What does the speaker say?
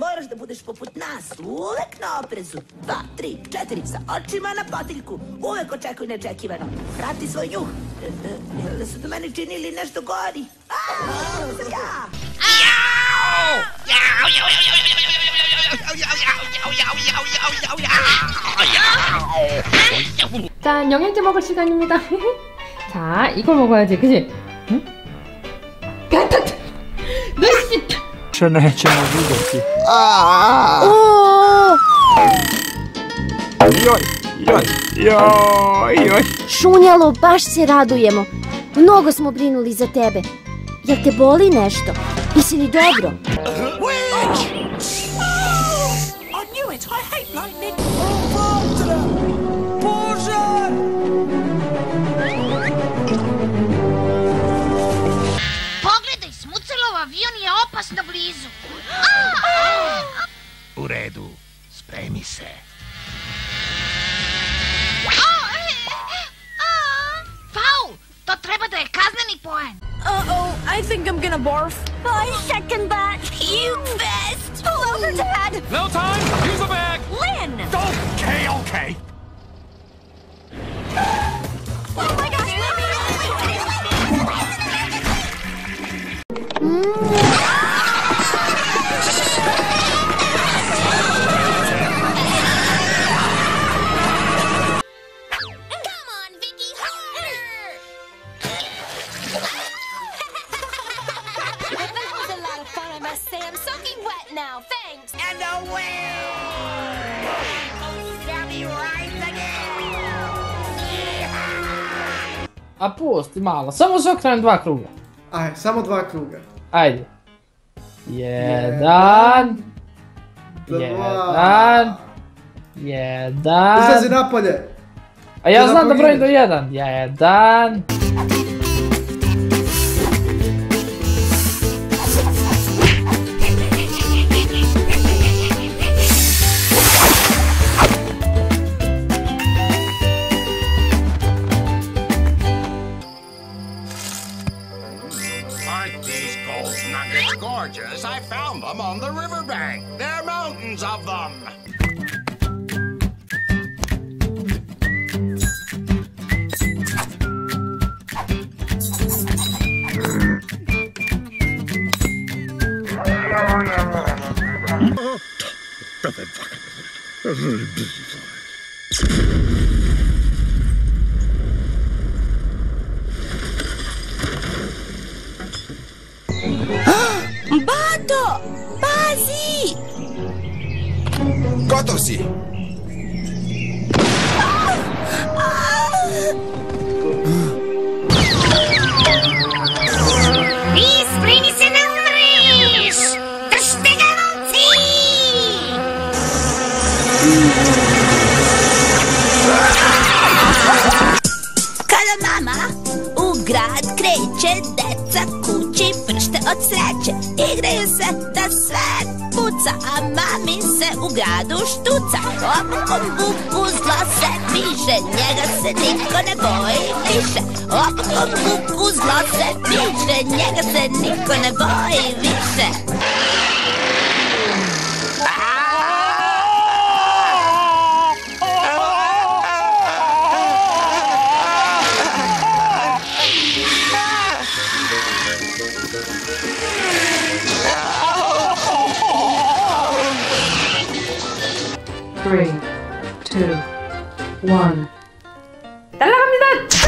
Moraš da budeš poput nas, uvek na oprezu. 2, 3, 4, sa očima na potiljku. Uvek očekuj neočekivano. Prati svoj njuh. Jel da su do mene činili nešto gori? Ja! 자, 영양제 먹을 시간입니다. 자, 이걸 먹어야지, 그치? 응? 너 씨! Ce nećemo vidjeti. Joj. Šunjalo, baš se radujemo. Mnogo smo brinuli za tebe. Jel te boli nešto? Jesi li dobro? Pogledaj, Smucelov avion je opasno blizu. U redu, spremi se. Faul, to treba da je kazneni poen. Uh-oh, I think I'm gonna barf. I second that. You best. Pull over, Dad. No time, use a bag. Lynn! Okay. Oh my gosh, now, thanks! And away! Sammy rides again! A pusti malo, samo se okrenem 2 kruga. Aj, samo 2 kruga. Ajde. 1 1 1. Izlazi napolje! A ja znam da brojim do 1. 1. Aren't these gold nuggets gorgeous? I found them on the riverbank. There are mountains of them. Bato! Pazi! Gotov si! Ispremi se ne umriš! Držite ga, momci! Kada mama u grad kreće, deca kući pršte od sreće. Igraju se da sve puca, a mami se u gradu štuca. Opom buku zlo se piše, njega se niko ne boji više. Opom buku zlo se piše, njega se niko ne boji više. Three, two, one. 날아갑니다!